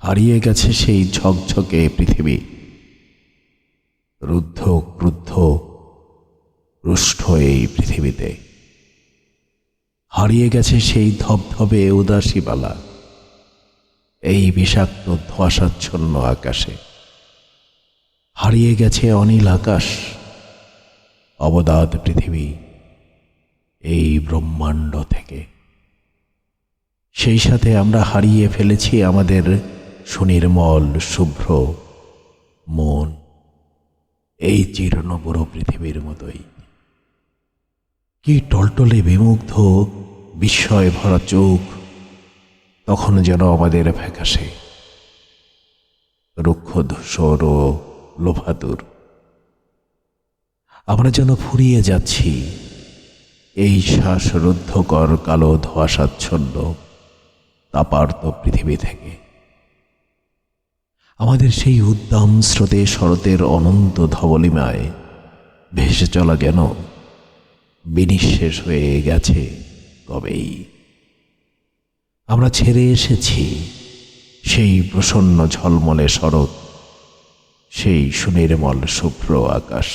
হারিয়ে গেছে সেই ঝকঝকে পৃথিবী, রুদ্ধ ক্রুদ্ধ রুষ্ট এই পৃথিবীতে। হারিয়ে গেছে সেই ধবধবে উদাসীবালা এই বিষাক্ত ধোঁয়াশাচ্ছন্ন আকাশে। হারিয়ে গেছে অনীল আকাশ, অবদাত পৃথিবী এই ব্রহ্মাণ্ড থেকে। সেই সাথে আমরা হারিয়ে ফেলেছি আমাদের সুনির্মল শুভ্র মন, এই জীর্ণ বুড়ো পৃথিবীর মতোই। কি টলটলে বিমুগ্ধ বিস্ময় ভরা চোখ তখন যেন আমাদের ফ্যাকাশে, রুক্ষ ধূসর ও লোভাতুর। আমরা যেন ফুরিয়ে যাচ্ছি এই শ্বাসরুদ্ধকর কালো ধোঁয়াশাচ্ছন্ন তাপার্ত পৃথিবী থেকে। আমাদের সেই উদ্দাম স্রোতে শরতের অনন্ত ধবলিমায় ভেসে চলা যেন বিনিঃশেষ হয়ে গেছে কবেই। আমরা ছেড়ে এসেছি সেই প্রসন্ন ঝলমলে শরৎ, সেই সুনির্মল শুভ্র আকাশ।